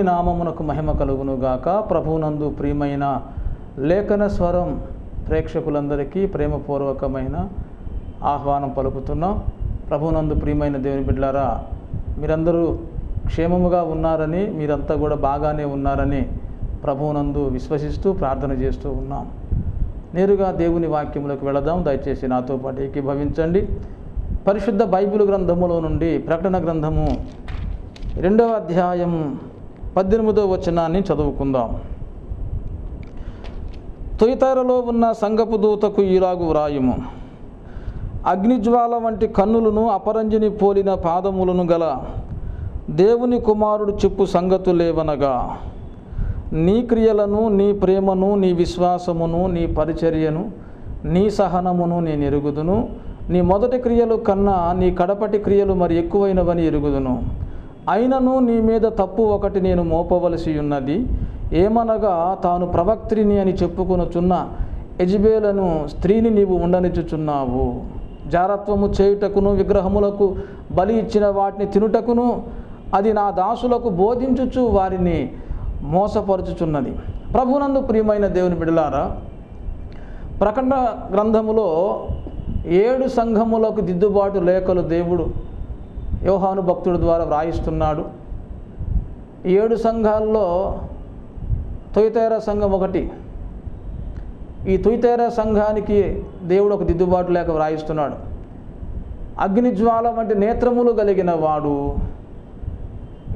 నామమునకు మహిమ కలుగునుగాక. ప్రభువునందు ప్రియమైన లేఖన స్వరం ప్రేక్షకులందరికీ ప్రేమపూర్వకమైన ఆహ్వానం పలుకుతున్నాం. ప్రభువునందు ప్రియమైన దేవుని బిడ్డలారా, మీరందరూ క్షేమముగా ఉన్నారని, మీరంతా కూడా బాగానే ఉన్నారని ప్రభువునందు విశ్వసిస్తూ ప్రార్థన చేస్తూ ఉన్నాం. నేరుగా దేవుని వాక్యములకు వెళదాం. దయచేసి నాతో పాటు ఏకీభవించండి. పరిశుద్ధ బైబిల్ గ్రంథములో నుండి ప్రకటన గ్రంథము 2వ అధ్యాయం 18వ వచనాన్ని చదువుకుందాం. తుయతైరలో ఉన్న సంఘపు దూతకు ఈలాగు వ్రాయుము: అగ్నిజ్వాల వంటి కన్నులను అపరంజిని పోలిన పాదములను గల దేవుని కుమారుడు చెప్పు సంగతులేవనగా, నీ క్రియలను, నీ ప్రేమను, నీ విశ్వాసమును, నీ పరిచర్యను, నీ సహనమును నేను ఎరుగుదును. నీ మొదటి క్రియలు కన్నా నీ కడపటి క్రియలు మరి ఎక్కువైనవని ఎరుగుదును. అయినను నీ మీద తప్పు ఒకటి నేను మోపవలసి ఉన్నది. ఏమనగా, తాను ప్రవక్త్రిని అని చెప్పుకొనుచున్న యెజబెలను స్త్రీని నీవు ఉండనిచ్చుచున్నావు. జారత్వము చేయుటకును, విగ్రహములకు బలి ఇచ్చిన వాటిని తినుటకును అది నా దాసులకు బోధించుచు వారిని మోసపరుచుచున్నది. ప్రభునందు ప్రియమైన దేవుని బిడ్డలారా, ప్రకటన గ్రంథములో 7 సంఘములకు దిద్దుబాటు లేఖలు దేవుడు యోహాను భక్తుడి ద్వారా వ్రాయిస్తున్నాడు. 7 సంఘాల్లో తుయతైర సంఘం ఒకటి. ఈ తుయతైర సంఘానికి దేవుడు ఒక దిద్దుబాటు లేఖ వ్రాయిస్తున్నాడు. అగ్నిజ్వాల వంటి నేత్రములు కలిగిన వాడు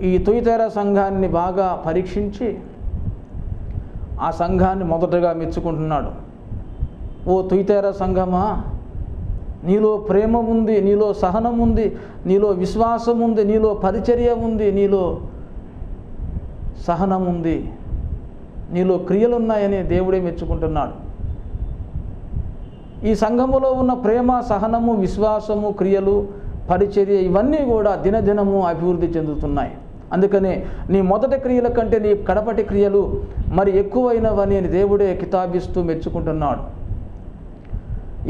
ఈ తుయతైర సంఘాన్ని బాగా పరీక్షించి ఆ సంఘాన్ని మొదటగా మెచ్చుకుంటున్నాడు. ఓ తుయతైర సంఘమా, నీలో ప్రేమ ఉంది, నీలో సహనం ఉంది, నీలో విశ్వాసం ఉంది, నీలో పరిచర్య ఉంది, నీలో సహనం ఉంది, నీలో క్రియలు ఉన్నాయని దేవుడే మెచ్చుకుంటున్నాడు. ఈ సంఘములో ఉన్న ప్రేమ, సహనము, విశ్వాసము, క్రియలు, పరిచర్య ఇవన్నీ కూడా దినదినము అభివృద్ధి చెందుతున్నాయి. అందుకనే నీ మొదటి క్రియల కంటే నీ కడపటి క్రియలు మరి ఎక్కువైనవని దేవుడే కితాబిస్తూ మెచ్చుకుంటున్నాడు.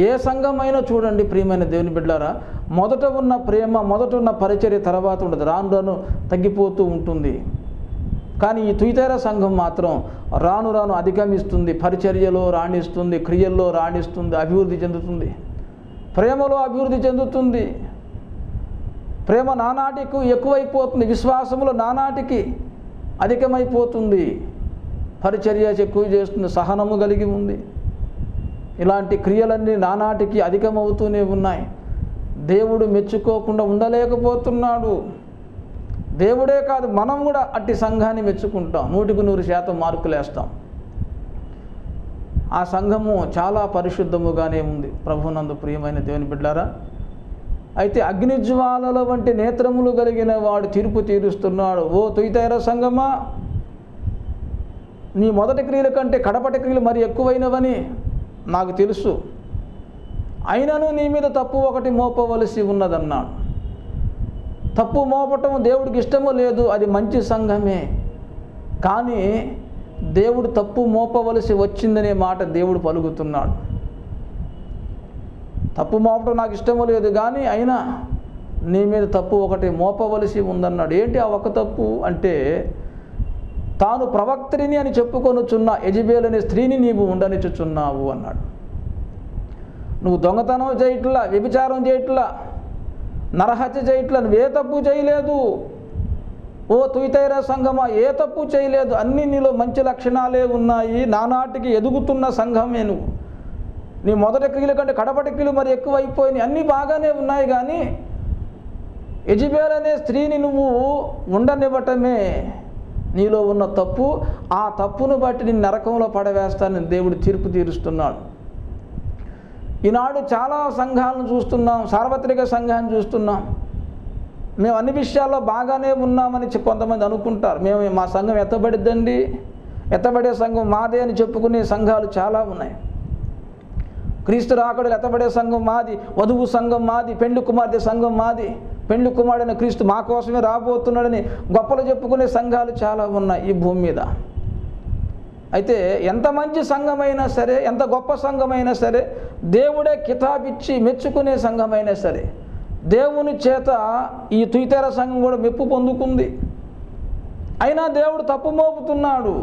ఏ సంఘమైనా చూడండి ప్రియమైన దేవుని బిడ్డలారా, మొదట ఉన్న ప్రేమ, మొదట ఉన్న పరిచర్య తర్వాత ఉండదు, రాను రాను తగ్గిపోతూ ఉంటుంది. కానీ ఈ తుయతైర సంఘం మాత్రం రాను రాను అధిగమిస్తుంది, పరిచర్యలో రాణిస్తుంది, క్రియల్లో రాణిస్తుంది, అభివృద్ధి చెందుతుంది, ప్రేమలో అభివృద్ధి చెందుతుంది. ప్రేమ నానాటికి ఎక్కువైపోతుంది, విశ్వాసములో నానాటికి అధికమైపోతుంది, పరిచర్య ఎక్కువ చేస్తుంది, సహనము కలిగి ఉంది. ఇలాంటి క్రియలన్నీ నానాటికి అధికమవుతూనే ఉన్నాయి. దేవుడు మెచ్చుకోకుండా ఉండలేకపోతున్నాడు. దేవుడే కాదు, మనం కూడా అట్టి సంఘాన్ని మెచ్చుకుంటాం, 100% మార్కులు వేస్తాం. ఆ సంఘము చాలా పరిశుద్ధముగానే ఉంది. ప్రభునందు ప్రియమైన దేవుని బిడ్డలారా, అయితే అగ్నిజ్వాలల వంటి నేత్రములు కలిగిన వాడు తీర్పు తీరుస్తున్నాడు. ఓ తుయతైర సంఘమా, నీ మొదటి క్రియల కంటే కడపటి క్రియలు మరి ఎక్కువైనవని నాకు తెలుసు. అయినను నీ మీద తప్పు ఒకటి మోపవలసి ఉన్నదన్నాడు. తప్పు మోపటం దేవుడికి ఇష్టమో లేదు, అది మంచి సంఘమే. కానీ దేవుడు తప్పు మోపవలసి వచ్చిందనే మాట దేవుడు పలుకుతున్నాడు. తప్పు మోపటం నాకు ఇష్టమో లేదు కానీ అయినా నీ మీద తప్పు ఒకటి మోపవలసి ఉందన్నాడు. ఏంటి ఆ ఒక తప్పు అంటే, తాను ప్రవక్త్రిని అని చెప్పుకొనుచున్న యెజబెలనే స్త్రీని నీవు ఉండనిచ్చుచున్నావు అన్నాడు. నువ్వు దొంగతనం చేయట్లా, వ్యభిచారం చేయట్లా, నరహత్య చేయట్లా, నువ్వే తప్పు చేయలేదు. ఓ తుయతైర సంఘమా, ఏ తప్పు చేయలేదు, అన్నీ నీలో మంచి లక్షణాలే ఉన్నాయి, నానాటికి ఎదుగుతున్న సంఘమే నువ్వు. నీ మొదటి క్రియల కంటే కడపటి క్రియలు మరి ఎక్కువైపోయినాయి, అన్నీ బాగానే ఉన్నాయి. కానీ యెజబెలనే స్త్రీని నువ్వు ఉండనివ్వటమే నీలో ఉన్న తప్పు. ఆ తప్పును బట్టి నేను నరకంలో పడవేస్తానని దేవుడు తీర్పు తీరుస్తున్నాడు. ఈనాడు చాలా సంఘాలను చూస్తున్నాం, సార్వత్రిక సంఘాన్ని చూస్తున్నాం. మేము అన్ని విషయాల్లో బాగానే ఉన్నామని కొంతమంది అనుకుంటారు. మా సంఘం ఎత్తబడిద్దండి, ఎత్తబడే సంఘం మాదే అని చెప్పుకునే సంఘాలు చాలా ఉన్నాయి. క్రీస్తు రాకడలు ఎత్తబడే సంఘం మాది, వధువు సంఘం మాది, పెండ్లి కుమార్తె సంఘం మాది, పెండ్లి కుమారుడైన క్రీస్తు మా కోసమే రాబోతున్నాడని గొప్పలు చెప్పుకునే సంఘాలు చాలా ఉన్నాయి ఈ భూమి మీద. అయితే ఎంత మంచి సంఘమైనా సరే, ఎంత గొప్ప సంఘమైనా సరే, దేవుడే కితాబిచ్చి మెచ్చుకునే సంఘమైనా సరే, దేవుని చేత ఈ తుయతైర సంఘం కూడా మెప్పు పొందుకుంది. అయినా దేవుడు తప్పు మోపుతున్నాడు.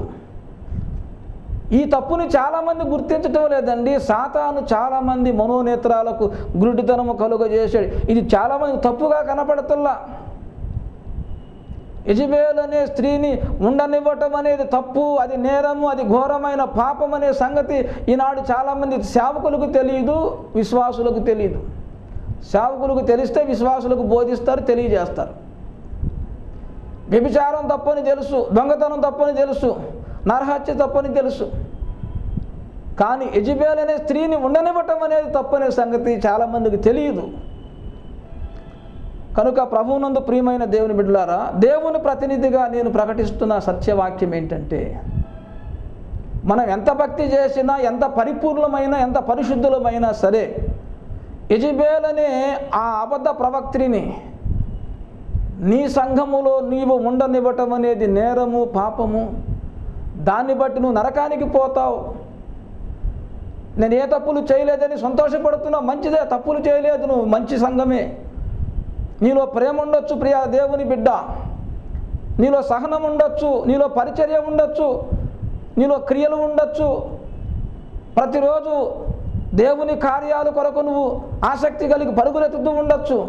ఈ తప్పుని చాలామంది గుర్తించటం లేదండి. సాతాను చాలామంది మనోనేత్రాలకు గురుడితనము కలుగజేశాడు. ఇది చాలామంది తప్పుగా కనపడుతుల్లా. యెజబెల్ అనే స్త్రీని ఉండనివ్వటం అనేది తప్పు, అది నేరము, అది ఘోరమైన పాపం అనే సంగతి ఈనాడు చాలామంది సేవకులకు తెలియదు, విశ్వాసులకు తెలియదు. సేవకులకు తెలిస్తే విశ్వాసులకు బోధిస్తారు, తెలియజేస్తారు. వ్యభిచారం తప్పని తెలుసు, దొంగతనం తప్పని తెలుసు, నరహత్య తప్పని తెలుసు. కానీ యెజబెల్ అనే స్త్రీని ఉండనివ్వటం అనేది తప్పనే సంగతి చాలామందికి తెలియదు. కనుక ప్రభువునందు ప్రియమైన దేవుని బిడ్డలారా, దేవుని ప్రతినిధిగా నేను ప్రకటిస్తున్న సత్యవాక్యం ఏంటంటే, మనం ఎంత భక్తి చేసినా, ఎంత పరిపూర్ణమైన, ఎంత పరిశుద్ధులమైనా సరే, యెజబెల్ అనే ఆ అబద్ధ ప్రవక్త్రిని నీ సంఘములో నీవు ఉండనివ్వటం అనేది నేరము, పాపము. దాన్ని బట్టి నువ్వు నరకానికి పోతావు. నేను ఏ తప్పులు చేయలేదని సంతోషపడుతున్నావు, మంచిదే. తప్పులు చేయలేదు, నువ్వు మంచి సంఘమే. నీలో ప్రేమ ఉండొచ్చు ప్రియ దేవుని బిడ్డ, నీలో సహనం ఉండొచ్చు, నీలో పరిచర్య ఉండొచ్చు, నీలో క్రియలు ఉండొచ్చు. ప్రతిరోజు దేవుని కార్యాల కొరకు నువ్వు ఆసక్తి కలిగి పరుగులెత్తుతూ ఉండొచ్చు.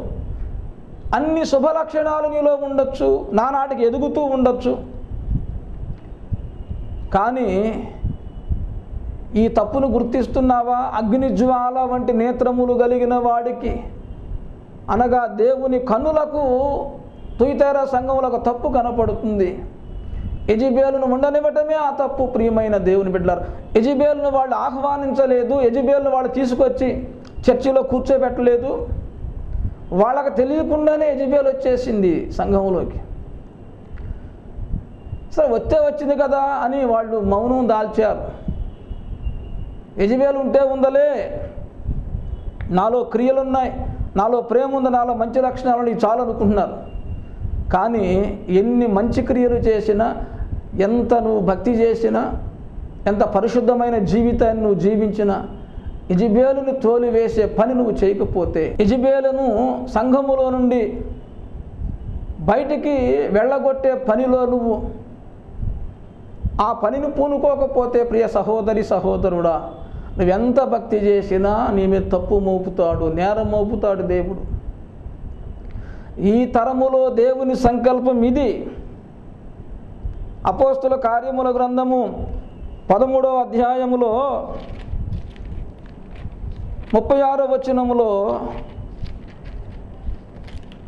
అన్ని శుభ లక్షణాలు నీలో ఉండొచ్చు, నానాటికి ఎదుగుతూ ఉండొచ్చు. కానీ ఈ తప్పును గుర్తిస్తున్నావా? అగ్నిజ్వాల వంటి నేత్రములు కలిగిన వాడికి, అనగా దేవుని కన్నులకు తుయితేర సంఘములకు తప్పు కనపడుతుంది. యెజబెలును ఉండనివ్వటమే ఆ తప్పు. ప్రియమైన దేవుని బిడ్డలారా, యెజబెలును వాళ్ళు ఆహ్వానించలేదు, యెజబెలును వాళ్ళు తీసుకొచ్చి చర్చిలో కూర్చోబెట్టలేదు. వాళ్ళకు తెలియకుండానే యెజబెల్ వచ్చేసింది సంఘంలోకి. సరే వచ్చింది కదా అని వాళ్ళు మౌనం దాల్చారు. యెజబెల్ ఉంటే ఉందలే, నాలో క్రియలున్నాయి, నాలో ప్రేమ ఉంది, నాలో మంచి లక్షణాలు ఉన్నాయి, చాలు అనుకుంటున్నారు. కానీ ఎన్ని మంచి క్రియలు చేసినా, ఎంత నువ్వు భక్తి చేసినా, ఎంత పరిశుద్ధమైన జీవితాన్ని నువ్వు జీవించినా, యెజబెలును తోలివేసే పని నువ్వు చేయకపోతే, యెజబెలును సంఘములో నుండి బయటికి వెళ్ళగొట్టే పనిలో నువ్వు ఆ పనిని పూనుకోకపోతే, ప్రియ సహోదరి సహోదరుడా, నువ్వెంత భక్తి చేసినా నీ మీద తప్పు మోపుతాడు, నేరం మోపుతాడు దేవుడు. ఈ తరములో దేవుని సంకల్పం ఇది. అపోస్తుల కార్యముల గ్రంథము 13వ అధ్యాయములో 36వ వచనములో,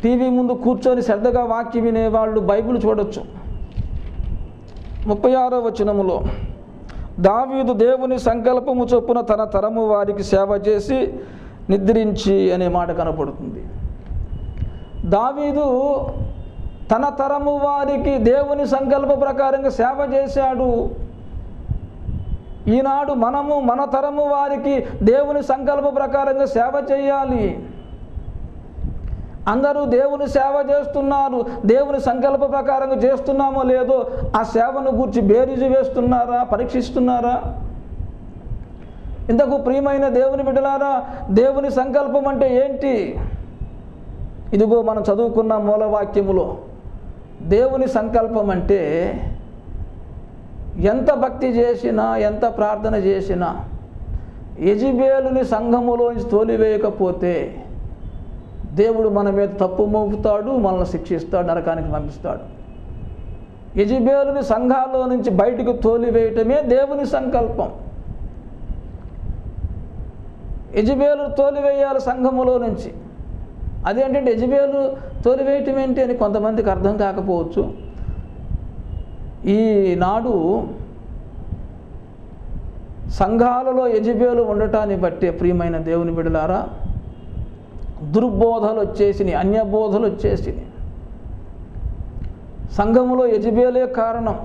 టీవీ ముందు కూర్చొని శ్రద్ధగా వాక్యం వినేవాళ్ళు బైబిల్ చూడొచ్చు. 36వ వచనములో, దావీదు దేవుని సంకల్పము చొప్పున తన తరము వారికి సేవ చేసి నిద్రించి అనే మాట కనపడుతుంది. దావీదు తన తరము వారికి దేవుని సంకల్ప ప్రకారంగా సేవ చేశాడు. ఈనాడు మనము మన తరము వారికి దేవుని సంకల్ప ప్రకారంగా సేవ చేయాలి. అందరూ దేవుని సేవ చేస్తున్నారు, దేవుని సంకల్ప ప్రకారంగా చేస్తున్నామో లేదో ఆ సేవను గురించి బేరీజు వేస్తున్నారా, పరీక్షిస్తున్నారా? ఇంతకు ప్రియమైన దేవుని బిడ్డలారా, దేవుని సంకల్పం అంటే ఏంటి? ఇదిగో మనం చదువుకున్న మూలవాక్యములో దేవుని సంకల్పం అంటే, ఎంత భక్తి చేసినా, ఎంత ప్రార్థన చేసినా యెజబెలుని సంఘములోంచి తోలివేయకపోతే దేవుడు మన మీద తప్పు మోపుతాడు, మనల్ని శిక్షిస్తాడు, నరకానికి పంపిస్తాడు. యెజబెలుని సంఘాల్లో నుంచి బయటకు తోలివేయటమే దేవుని సంకల్పం. యెజబెలు తోలివేయాలి సంఘములో నుంచి. అదేంటంటే యెజబెలు తోలివేయటం ఏంటి అని కొంతమందికి అర్థం కాకపోవచ్చు. ఈనాడు సంఘాలలో యెజబెలు ఉండటాన్ని బట్టే ప్రియమైన దేవుని బిడ్డలారా, దుర్బోధలు వచ్చేసినాయి, అన్యబోధలు వచ్చేసినాయి. సంఘములో యెజబెలే కారణం.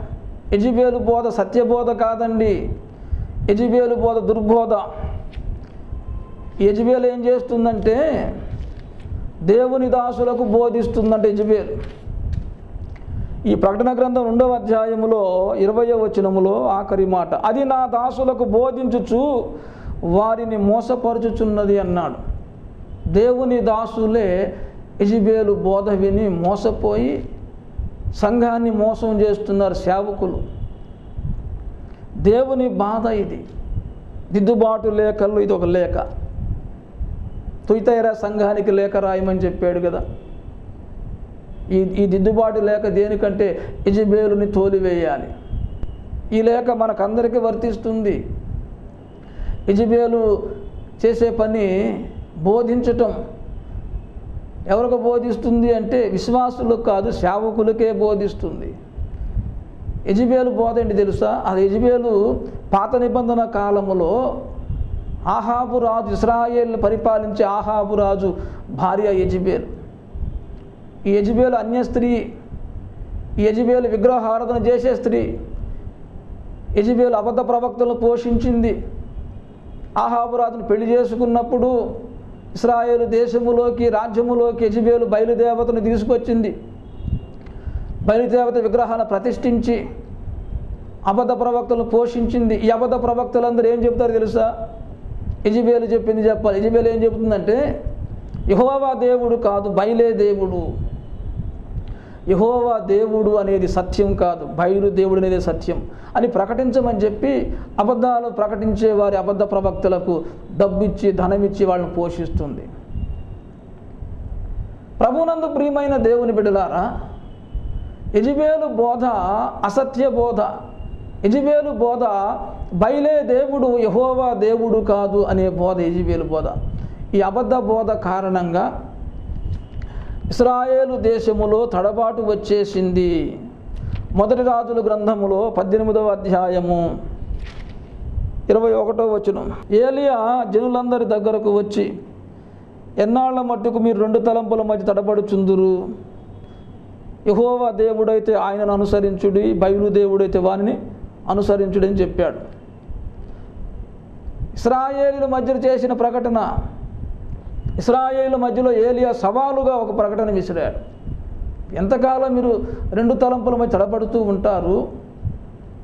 యెజబెలు బోధ సత్యబోధ కాదండి, యెజబెలు బోధ దుర్బోధ. యెజబెలు ఏం చేస్తుందంటే దేవుని దాసులకు బోధిస్తుందంటే యెజబెలు. ఈ ప్రకటన గ్రంథం 2వ అధ్యాయములో 20వ వచనములో ఆఖరి మాట, అది నా దాసులకు బోధించుచు వారిని మోసపరుచుచున్నది అన్నాడు. దేవుని దాసులే యెజబెలు బోధ విని మోసపోయి సంఘాన్ని మోసం చేస్తున్నారు సేవకులు. దేవుని బాధ ఇది. దిద్దుబాటు లేఖల్లో ఇది ఒక లేఖ. తుయితైరా సంఘానికి లేఖ రాయమని చెప్పాడు కదా. ఈ దిద్దుబాటు లేఖ దేనికంటే యెజెబెలుని తోలివేయాలి. ఈ లేఖ మనకందరికీ వర్తిస్తుంది. యెజెబెలు చేసే పని బోధించటం. ఎవరికి బోధిస్తుంది అంటే విశ్వాసులకు కాదు, సేవకులకే బోధిస్తుంది. యెజెబెలు బోధ ఏంటి తెలుసా? అది యెజెబెలు పాత నిబంధన కాలములో ఆహాబు రాజు, ఇశ్రాయేలును పరిపాలించే ఆహాబు రాజు భార్య యెజెబెలు. ఈ యెజెబెలు అన్య స్త్రీ. ఈ యెజెబెలు విగ్రహారాధన చేసే స్త్రీ. యెజెబెలు అబద్ధ ప్రవక్తలను పోషించింది. ఆహాబు రాజును పెళ్లి చేసుకున్నప్పుడు ఇశ్రాయేలు దేశములోకి, రాజ్యములోకి యెజెబెలు బయలుదేవతను తీసుకొచ్చింది. బయలుదేవత విగ్రహాలను ప్రతిష్ఠించి అబద్ధ ప్రవక్తలను పోషించింది. ఈ అబద్ధ ప్రవక్తలందరూ ఏం చెప్తారు తెలుసా? యెజెబెలు చెప్పింది చెప్పాలి. యెజెబెలు ఏం చెబుతుందంటే, యెహోవా దేవుడు కాదు, బయలే దేవుడు. యెహోవా దేవుడు అనేది సత్యం కాదు, బయలు దేవుడు అనేది సత్యం అని ప్రకటించమని చెప్పి అబద్ధాలు ప్రకటించే వారి అబద్ధ ప్రవక్తలకు డబ్బిచ్చి, ధనమిచ్చి వాళ్ళని పోషిస్తుంది. ప్రభునందు ప్రియమైన దేవుని బిడ్డలారా, యెజెబెలు బోధ అసత్య బోధ. యెజెబెలు బోధ బయలే దేవుడు, యెహోవా దేవుడు కాదు అనే బోధ యెజెబెలు బోధ. ఈ అబద్ధ బోధ కారణంగా ఇశ్రాయేలు దేశములో తడబాటు వచ్చేసింది. మొదటి రాజుల గ్రంథములో 18వ అధ్యాయము 21వ వచనం. ఏలియా జనులందరి దగ్గరకు వచ్చి, ఎన్నాళ్ల మట్టుకు మీరు 2 తలంపుల మధ్య తడబడుచుందురు? యెహోవా దేవుడైతే ఆయనను అనుసరించుడి, బయలు దేవుడైతే వానిని అనుసరించుడి అని చెప్పాడు. ఇశ్రాయేలీల మధ్య చేసిన ప్రకటన. ఇశ్రాయేలీల మధ్యలో ఏలియా సవాలుగా ఒక ప్రకటన విసిరాడు. ఎంతకాలం మీరు 2 తలంపుల మధ్య తడబడుతూ ఉంటారు?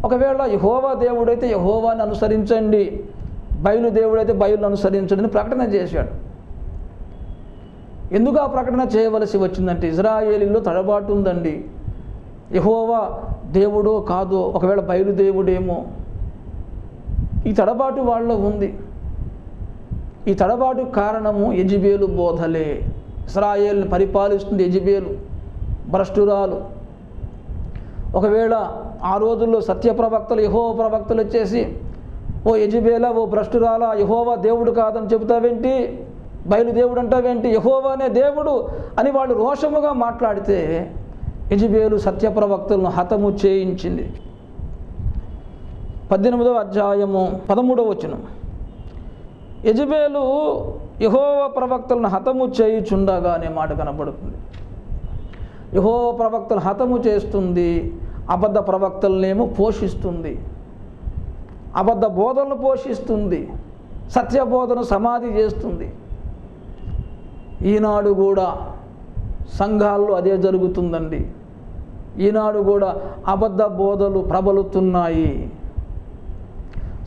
ఒకవేళ యెహోవా దేవుడైతే యెహోవాని అనుసరించండి, బయలు దేవుడైతే బయలును అనుసరించండి అని ప్రకటన చేశాడు. ఎందుకు ఆ ప్రకటన చేయవలసి వచ్చిందంటే, ఇశ్రాయేలీలో తడబాటు ఉందండి. యెహోవా దేవుడో కాదో, ఒకవేళ బయలు దేవుడేమో, ఈ తడబాటు వాళ్ళలో ఉంది. ఈ తడబాటు కారణము యెజెబెలు బోధలే. ఇశ్రాయేలుని పరిపాలిస్తుంది యెజెబెలు, భ్రష్టురాలు. ఒకవేళ ఆ రోజుల్లో సత్య ప్రవక్తలు, యెహోవా ప్రవక్తలు వచ్చేసి, ఓ యెజెబెలా, ఓ భ్రష్టురాలా, యెహోవా దేవుడు కాదని చెబుతావేంటి, బయలు దేవుడు అంటావేంటి, యెహోవానే దేవుడు అని వాళ్ళు రోషముగా మాట్లాడితే యెజెబెలు సత్య ప్రవక్తలను హతము చేయించింది. 18వ అధ్యాయము 13వ వచనం. యెజెబెలు యెహోవా ప్రవక్తలను హతము చేయుచుండగా అనే మాట కనబడుతుంది. యెహోవా ప్రవక్తలను హతము చేస్తుంది, అబద్ధ ప్రవక్తలనేమో పోషిస్తుంది, అబద్ధ బోధనలు పోషిస్తుంది, సత్యబోధను సమాధి చేస్తుంది. ఈనాడు కూడా సంఘాల్లో అదే జరుగుతుందండి. ఈనాడు కూడా అబద్ధ బోధలు ప్రబలుతున్నాయి.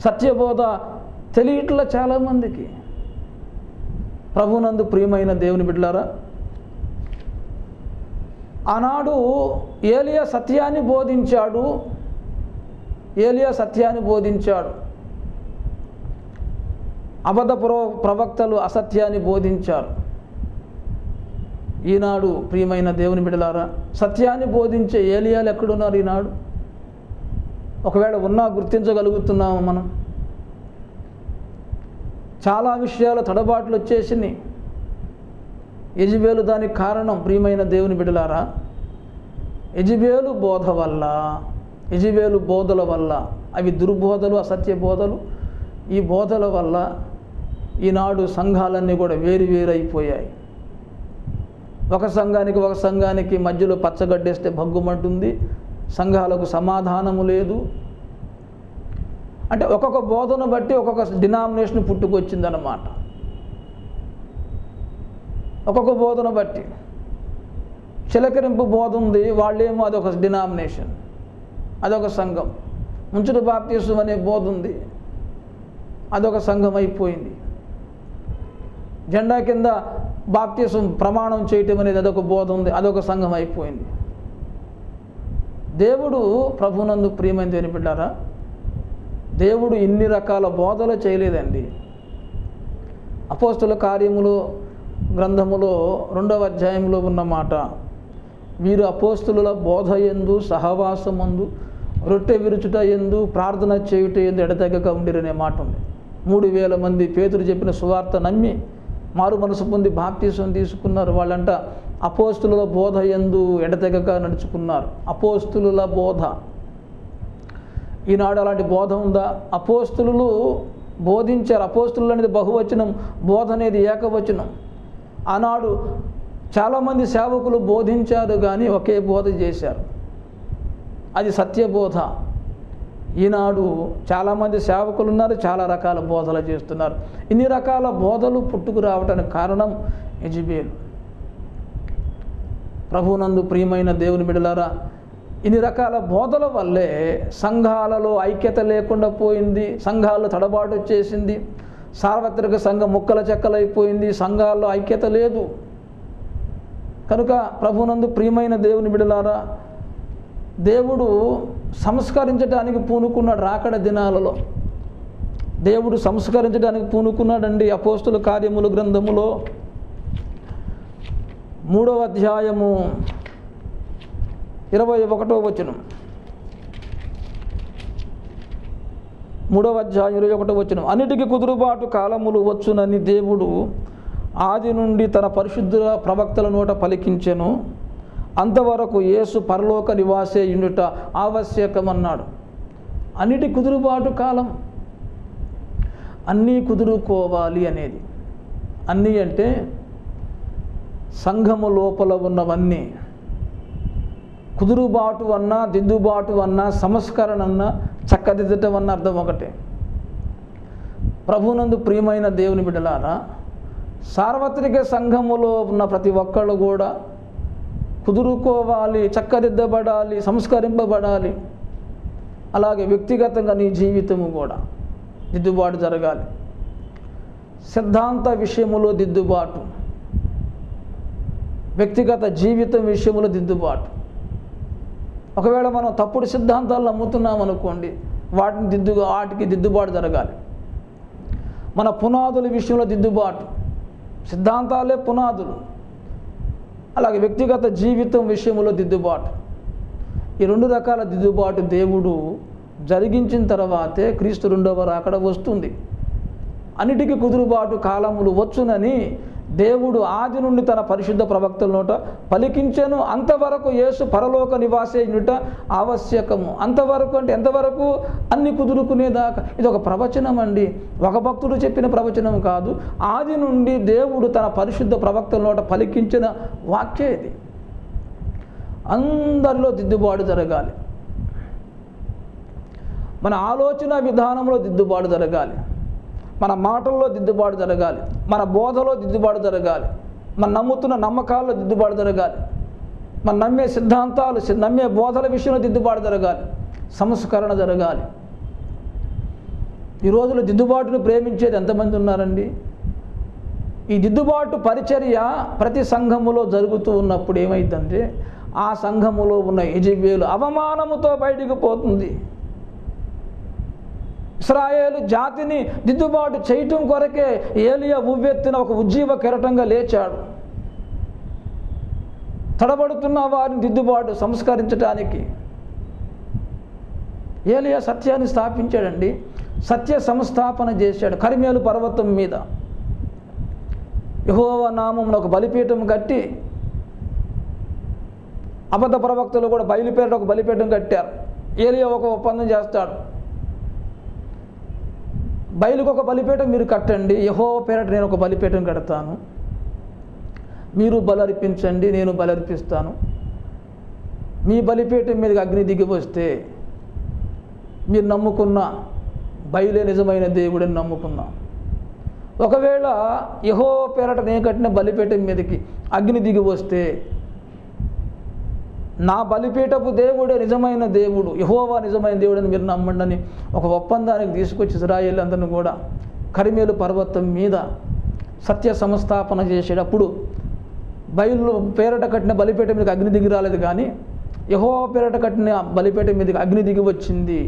సత్యబోధ తెలియట్లా చాలామందికి. ప్రభునందు ప్రియమైన దేవుని బిడ్డలారా, ఆనాడు ఏలియా సత్యాన్ని బోధించాడు. ఏలియా సత్యాన్ని బోధించాడు. అబద్ధ ప్రవక్తలు అసత్యాన్ని బోధించారు. ఈనాడు ప్రియమైన దేవుని బిడ్డలారా, సత్యాన్ని బోధించే ఏలియాలు ఎక్కడున్నారు ఈనాడు? ఒకవేళ ఉన్నా గుర్తించగలుగుతున్నాము మనం? చాలా విషయాల తడబాట్లు వచ్చేసినాయి. యెజెబెలు దానికి కారణం. ప్రియమైన దేవుని బిడ్డలారా, యెజెబెలు బోధ వల్ల, యెజెబెలు బోధల వల్ల, అవి దుర్బోధలు, అసత్య బోధలు, ఈ బోధల వల్ల ఈనాడు సంఘాలన్నీ కూడా వేరైపోయాయి. ఒక సంఘానికి మధ్యలో పచ్చగడ్డేస్తే భగ్గుమంటుంది, సంఘాలకు సమాధానము లేదు. అంటే ఒక్కొక్క బోధను బట్టి ఒక్కొక్క డినామినేషన్ పుట్టుకొచ్చిందన్నమాట. ఒక్కొక్క బోధన బట్టి చిలకరింపు బోధ ఉంది, వాళ్ళేమో అదొక డినామినేషన్, అదొక సంఘం. ముంచుడు బాప్తిసం అనే బోధ ఉంది, అదొక సంఘం అయిపోయింది. జెండా కింద బాప్తిసం ప్రమాణం చేయటం అనేది అదొక బోధ ఉంది, అదొక సంఘం అయిపోయింది. దేవుడు ప్రభునందు ప్రియమైన దేవుని బిడ్డారా, దేవుడు ఇన్ని రకాల బోధలు చేయలేదండి. అపోస్తుల కార్యములు గ్రంథములో 2వ అధ్యాయంలో ఉన్న మాట, వీరు అపోస్తుల బోధ యందు సహవాసమందు రొట్టె విరుచుట యందు ప్రార్థన చేయుట యందు ఎడతెగక ఉండిరనే మాట ఉంది. 3000 మంది పేతురు చెప్పిన సువార్త నమ్మి మారు మనసు పొంది బాప్తీసం తీసుకున్నారు. వాళ్ళంట అపోస్తుల బోధ యందు ఎడతెగక నడుచుకున్నారు. అపోస్తుల బోధ, ఈనాడు అలాంటి బోధ ఉందా? అపోస్తులు బోధించారు. అపోస్తులు అనేది బహువచనం, బోధ అనేది ఏకవచనం. ఆనాడు చాలామంది సేవకులు బోధించారు కానీ ఒకే బోధ చేశారు, అది సత్యబోధ. ఈనాడు చాలామంది సేవకులు ఉన్నారు, చాలా రకాల బోధలు చేస్తున్నారు. ఇన్ని రకాల బోధలు పుట్టుకు రావడానికి కారణం యెజెబెలు. ప్రభువునందు ప్రియమైన దేవుని బిడ్డలారా, ఇన్ని రకాల బోధల వల్లే సంఘాలలో ఐక్యత లేకుండా పోయింది, సంఘాల్లో తడబాటు వచ్చేసింది, సార్వత్రిక సంఘం ముక్కల చెక్కలైపోయింది, సంఘాల్లో ఐక్యత లేదు. కనుక ప్రభువునందు ప్రియమైన దేవుని బిడ్డలారా, దేవుడు సంస్కరించడానికి పూనుకున్నాడు. రాకడ దినాలలో దేవుడు సంస్కరించడానికి పూనుకున్నాడండి. అపోస్తుల కార్యముల గ్రంథములో 3వ అధ్యాయము 21వ వచనం, 3వ అధ్యాయం 21వ వచనం, అన్నిటికీ కుదురుబాటు కాలములు వచ్చునని దేవుడు ఆది నుండి తన పరిశుద్ధుల ప్రవక్తల నోట పలికించెను, అంతవరకు యేసు పరలోక నివాసే యుండుట ఆవశ్యకమన్నాడు. అన్నిటి కుదురుబాటు కాలం, అన్నీ కుదురుకోవాలి అనేది. అన్నీ అంటే సంఘము లోపల ఉన్నవన్నీ. కుదురుబాటు అన్నా, దిద్దుబాటు అన్నా, సంస్కరణ అన్నా, చక్కదిద్దటం అన్న అర్థం ఒకటే. ప్రభువునందు ప్రియమైన దేవుని బిడ్డలారా, సార్వత్రిక సంఘములో ఉన్న ప్రతి ఒక్కళ్ళు కూడా కుదురుకోవాలి, చక్కదిద్దబడాలి, సంస్కరింపబడాలి. అలాగే వ్యక్తిగతంగా నీ జీవితము కూడా దిద్దుబాటు జరగాలి. సిద్ధాంత విషయములో దిద్దుబాటు, వ్యక్తిగత జీవితం విషయంలో దిద్దుబాటు. ఒకవేళ మనం తప్పుడు సిద్ధాంతాలు నమ్ముతున్నాం అనుకోండి, వాటికి దిద్దుబాటు జరగాలి. మన పునాదుల విషయంలో దిద్దుబాటు, సిద్ధాంతాలే పునాదులు. అలాగే వ్యక్తిగత జీవితం విషయంలో దిద్దుబాటు. ఈ 2 రకాల దిద్దుబాటు దేవుడు జరిగించిన తర్వాతే క్రీస్తు 2వ రాకడ వస్తుంది. అన్నిటికీ కుదురుబాటు కాలములు వచ్చునని దేవుడు ఆది నుండి తన పరిశుద్ధ ప్రవక్తల నోట పలికించెను, అంతవరకు యేసు పరలోక నివాసే యుండుట ఆవశ్యకము. అంతవరకు అంటే ఎంతవరకు? అన్ని కుదురుకునేదాకా. ఇది ఒక ప్రవచనం అండి, ఒక భక్తుడు చెప్పిన ప్రవచనం కాదు. ఆది నుండి దేవుడు తన పరిశుద్ధ ప్రవక్తల నోట పలికించిన వాక్యే ఇది. అందరిలో దిద్దుబాటు జరగాలి, మన ఆలోచన విధానంలో దిద్దుబాటు జరగాలి, మన మాటల్లో దిద్దుబాటు జరగాలి, మన బోధలో దిద్దుబాటు జరగాలి, మన నమ్ముతున్న నమ్మకాల్లో దిద్దుబాటు జరగాలి, మన నమ్మే సిద్ధాంతాలు, నమ్మే బోధల విషయంలో దిద్దుబాటు జరగాలి, సంస్కరణ జరగాలి. ఈ రోజుల్లో దిద్దుబాటును ప్రేమించేది ఎంతమంది ఉన్నారండి? ఈ దిద్దుబాటు పరిచర్య ప్రతి సంఘములో జరుగుతూ ఉన్నప్పుడు ఏమైందంటే, ఆ సంఘములో ఉన్న యెజెబెలు అవమానముతో బయటికి పోతుంది. ఇశ్రాయేలు జాతిని దిద్దుబాటు చేయటం కొరకే ఏలియా ఉవ్వెత్తిన ఒక ఉజ్జీవ కెరటంగా లేచాడు. తడబడుతున్న వారిని దిద్దుబాటు సంస్కరించడానికి ఏలియా సత్యాన్ని స్థాపించాడండి. సత్య సంస్థాపన చేశాడు. కర్మేలు పర్వతం మీద యెహోవా నామమున ఒక బలిపీఠం కట్టి, అబద్ధ ప్రవక్తలు కూడా బయలుపేట ఒక బలిపీఠం కట్టారు. ఏలియా ఒక ఒప్పందం చేస్తాడు, బయలుకు ఒక బలిపీఠం మీరు కట్టండి, యెహోవా పేరట నేను ఒక బలిపీఠం కడతాను, మీరు బలర్పించండి, నేను బలర్పిస్తాను. మీ బలిపీఠం మీదకి అగ్ని దిగి వస్తే మీరు నమ్ముకున్న బయలే నిజమైన దేవుడని నమ్ముకున్నాం. ఒకవేళ యెహోవా పేరట నేను కట్టిన బలిపీఠం మీదకి అగ్ని దిగి వస్తే నా బలిపీఠపు దేవుడే నిజమైన దేవుడు, యెహోవా నిజమైన దేవుడని మీరు నమ్మండి అని ఒక ఒప్పందానికి తీసుకొచ్చి ఇశ్రాయేలు అందరిని కూడా కర్మేలు పర్వతం మీద సత్య సంస్థాపన చేసేటప్పుడు బయలు పేరట కట్టిన బలిపీఠం మీదకి అగ్ని దిగి రాలేదు, కానీ యెహోవా పేరట కట్టిన బలిపీఠం మీదకి అగ్ని దిగి వచ్చింది.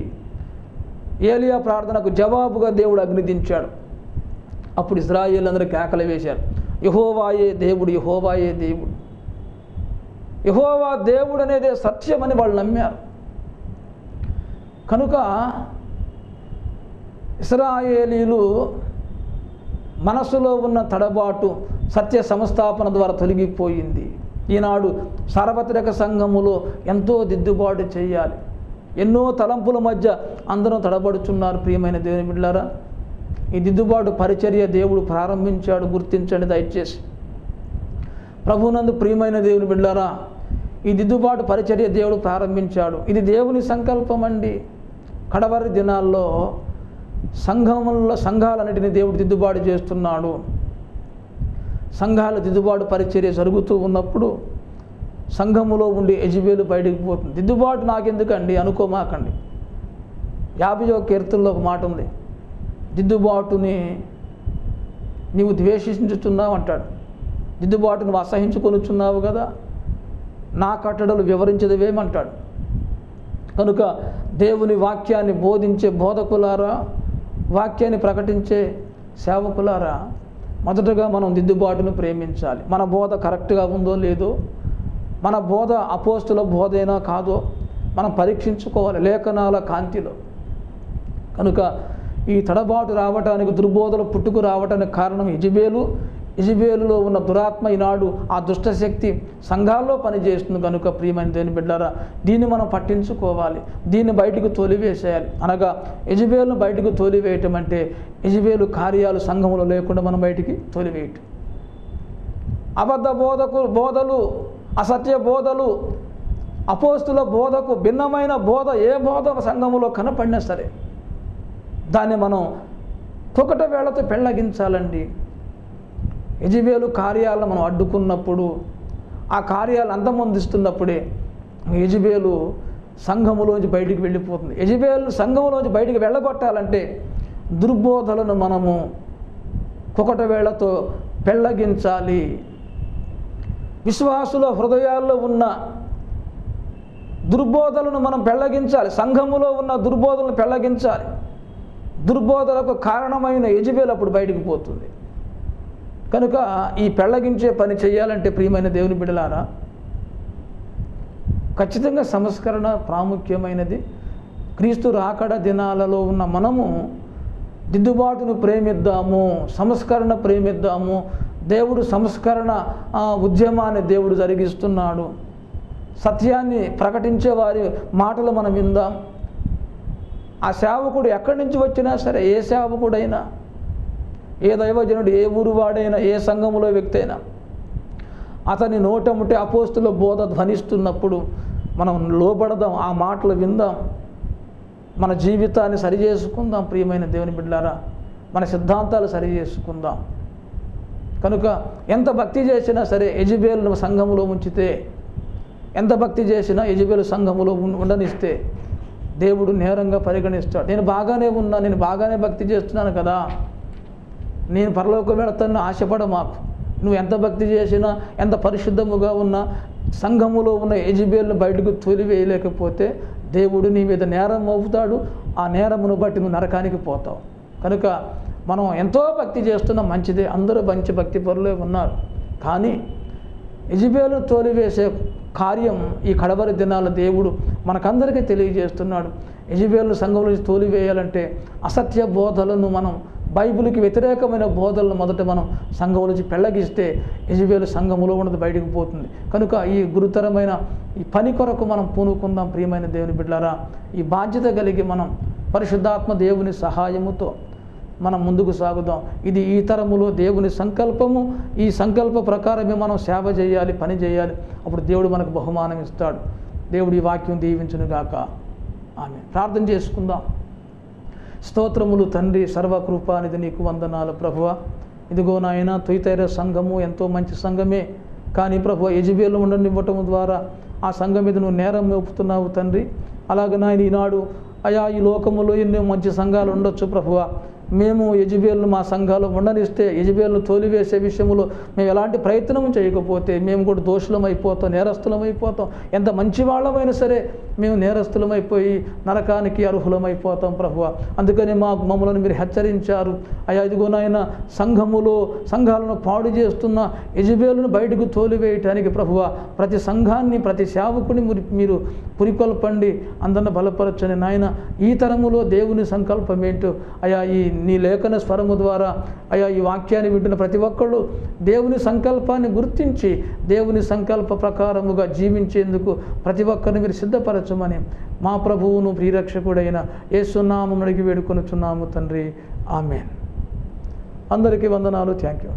ఏలియా ప్రార్థనకు జవాబుగా దేవుడు అగ్ని దించాడు. అప్పుడు ఇశ్రాయేలులందరూ కేకలు వేశారు, యెహోవాయే దేవుడు, యెహోవాయే దేవుడు. యెహోవా దేవుడు అనేదే సత్యమని వాళ్ళు నమ్మారు. కనుక ఇశ్రాయేలీలు మనసులో ఉన్న తడబాటు సత్య సంస్థాపన ద్వారా తొలగిపోయింది. ఈనాడు సార్వత్రిక సంఘములో ఎంతో దిద్దుబాటు చేయాలి. ఎన్నో తలంపుల మధ్య అందరూ తడబడుచున్నారు. ప్రియమైన దేవుని బిడ్డలారా, ఈ దిద్దుబాటు పరిచర్య దేవుడు ప్రారంభించాడు, గుర్తించండి దయచేసి. ప్రభునందు ప్రియమైన దేవుని బిడ్డలారా, ఈ దిద్దుబాటు పరిచర్య దేవుడు ప్రారంభించాడు. ఇది దేవుని సంకల్పం అండి. కడవరి దినాల్లో సంఘాలన్నిటిని దేవుడు దిద్దుబాటు చేస్తున్నాడు. సంఘాల దిద్దుబాటు పరిచర్య జరుగుతూ ఉన్నప్పుడు సంఘములో ఉండి యెజబెలు బయటికి పోతుంది. దిద్దుబాటు నాకెందుకండి అనుకోమాకండి. 50వ కీర్తనలో ఒక మాట ఉంది, దిద్దుబాటుని నీవు ద్వేషించుతున్నావు అంటాడు. దిద్దుబాటు నువ్వు అసహించుకొనుచున్నావు కదా, నా కట్టడలు వివరించదవేమంటాడు. కనుక దేవుని వాక్యాన్ని బోధించే బోధకులారా, వాక్యాన్ని ప్రకటించే సేవకులారా, మొదటగా మనం దిద్దుబాటును ప్రేమించాలి. మన బోధ కరెక్ట్గా ఉందో లేదో, మన బోధ అపోస్తుల బోధైనా కాదో మనం పరీక్షించుకోవాలి లేఖనాల కాంతిలో. కనుక ఈ తడబాటు రావటానికి, దుర్బోధలు పుట్టుకు రావటానికి కారణం యెజబెలులో ఉన్న దురాత్మ. ఈనాడు ఆ దుష్టశక్తి సంఘాల్లో పనిచేస్తుంది. కనుక ప్రియమైన దేవుని బిడ్డలారా, దీన్ని మనం పట్టించుకోవాలి, దీన్ని బయటకు తోలివేసేయాలి. అనగా యెజబెలును బయటకు తోలివేయటం అంటే యెజబెలు కార్యాలు సంఘంలో లేకుండా మనం బయటికి తోలివేయటం. అబద్ధ బోధలు, అసత్య బోధలు, అపోస్తుల బోధకు భిన్నమైన బోధ ఏ బోధ సంఘములో కనపడినా సరే దాన్ని మనం కుకట వేళతో పెళ్ళగించాలండి. యెజబెలు కార్యాలను మనం అడ్డుకున్నప్పుడు, ఆ కార్యాలు అంతమొందిస్తున్నప్పుడే యెజబెలు సంఘములోంచి బయటికి వెళ్ళిపోతుంది. యెజబెలు సంఘములోంచి బయటికి వెళ్ళగొట్టాలంటే దుర్బోధలను మనము కుకట వేళతో పెళ్ళగించాలి. విశ్వాసుల హృదయాల్లో ఉన్న దుర్బోధలను మనం పెళ్ళగించాలి. సంఘములో ఉన్న దుర్బోధలను పెళ్ళగించాలి. దుర్బోధలకు కారణమైన యెజబెలు అప్పుడు బయటికి పోతుంది. కనుక ఈ పెళ్ళగించే పని చేయాలంటే ప్రియమైన దేవుని బిడ్డలారా, ఖచ్చితంగా సంస్కరణ ప్రాముఖ్యమైనది. క్రీస్తు రాకడ దినాలలో ఉన్న మనము దిద్దుబాటును ప్రేమిద్దాము, సంస్కరణ ప్రేమిద్దాము. దేవుడు సంస్కరణ ఉద్యమాన్ని దేవుడు జరిగిస్తున్నాడు. సత్యాన్ని ప్రకటించే వారి మాటలు మనం విందాం. ఆ సేవకుడు ఎక్కడి నుంచి వచ్చినా సరే, ఏ సేవకుడైనా, ఏ దైవజనుడు, ఏ ఊరు వాడైనా, ఏ సంఘములో వ్యక్తి అయినా, అతని నోటముటే అపోస్తుల బోధ ధ్వనిస్తున్నప్పుడు మనం లోబడదాం, ఆ మాటలు విందాం, మన జీవితాన్ని సరిచేసుకుందాం. ప్రియమైన దేవుని బిడ్డలారా, మన సిద్ధాంతాలు సరిచేసుకుందాం. కనుక ఎంత భక్తి చేసినా సరే యెజబెలును సంఘములో ఉంచితే, ఎంత భక్తి చేసినా యెజబెలు సంఘములో ఉండనిస్తే దేవుడు నేరంగా పరిగణిస్తాడు. నేను బాగానే ఉన్నా, నేను బాగానే భక్తి చేస్తున్నాను కదా, నేను పరలోకం వెళతాను ఆశపడ మాకు. నువ్వు ఎంత భక్తి చేసినా, ఎంత పరిశుద్ధముగా ఉన్నా, సంఘములో ఉన్న యెజబెలును బయటకు తొలివేయలేకపోతే దేవుడు నీ మీద నేరం మోపుతాడు. ఆ నేరమును బట్టి నువ్వు నరకానికి పోతావు. కనుక మనం ఎంతో భక్తి చేస్తున్నాం, మంచిదే, అందరూ మంచి భక్తి పరులే ఉన్నారు. కానీ యెజబెలును తోలివేసే కార్యం ఈ కడవరి దినాల దేవుడు మనకందరికీ తెలియజేస్తున్నాడు. యెజబెలును సంఘంలో తోలివేయాలంటే అసత్య బోధలను మనం, బైబిల్కి వ్యతిరేకమైన బోధలను మొదట మనం సంఘం నుంచి పెళ్ళగిస్తే యెజబెలు సంఘములో ఉన్నది బయటకు పోతుంది. కనుక ఈ గురుతరమైన ఈ పని కొరకు మనం పూనుకుందాం. ప్రియమైన దేవుని బిడ్డలారా, ఈ బాధ్యత కలిగి మనం పరిశుద్ధాత్మ దేవుని సహాయముతో మనం ముందుకు సాగుదాం. ఇది ఈ తరములో దేవుని సంకల్పము. ఈ సంకల్ప ప్రకారమే మనం సేవ చేయాలి, పని చేయాలి. అప్పుడు దేవుడు మనకు బహుమానం ఇస్తాడు. దేవుడి వాక్యం దీవించునుగాక. ఆమె ప్రార్థన చేసుకుందాం. స్తోత్రములు తండ్రి, సర్వకృపానిధి, నీకు వందనాలు ప్రభువా. ఇదిగో నాయన, తుయతైర సంఘము ఎంతో మంచి సంఘమే, కానీ ప్రభువా యెజబెలు ఉండనివ్వటం ద్వారా ఆ సంఘం మీద నువ్వు నేరం మోపుతున్నావు తండ్రి. అలాగే నాయన ఈనాడు అయా ఈ లోకములో ఎన్నో మంచి సంఘాలు ఉండొచ్చు ప్రభువా, మేము యెజబేలును మా సంఘాలు ఉండనిస్తే యెజబేలును తోలివేసే విషయంలో మేము ఎలాంటి ప్రయత్నం చేయకపోతే మేము కూడా దోషులమైపోతాం, నేరస్తులమైపోతాం. ఎంత మంచి వాళ్ళమైనా సరే మేము నేరస్తులమైపోయి నరకానికి అర్హులమైపోతాం ప్రభువా. అందుకని మమ్మల్ని మీరు హెచ్చరించారు అయ్యా. ఇదిగో నాయన సంఘాలను పాడు చేస్తున్న యెజబేలును బయటకు తోలివేయటానికి ప్రభువా ప్రతి సంఘాన్ని ప్రతి సేవకుని మీరు పురికొల్పండి, అందరిని బలపరచని నాయన. ఈ తరములో దేవుని సంకల్పం ఏంటో అయా ఈ నీ లేఖన స్వరము ద్వారా అయా ఈ వాక్యాన్ని వింటున్న ప్రతి ఒక్కళ్ళు దేవుని సంకల్పాన్ని గుర్తించి దేవుని సంకల్ప ప్రకారముగా జీవించేందుకు ప్రతి ఒక్కరిని మీరు సిద్ధపరచమని మా ప్రభువును ప్రియరక్షకుడైన యేసు నామమున అడిగి వేడుకొనుచున్నాము తండ్రి. ఆమేన్. అందరికీ వందనాలు. Thank you.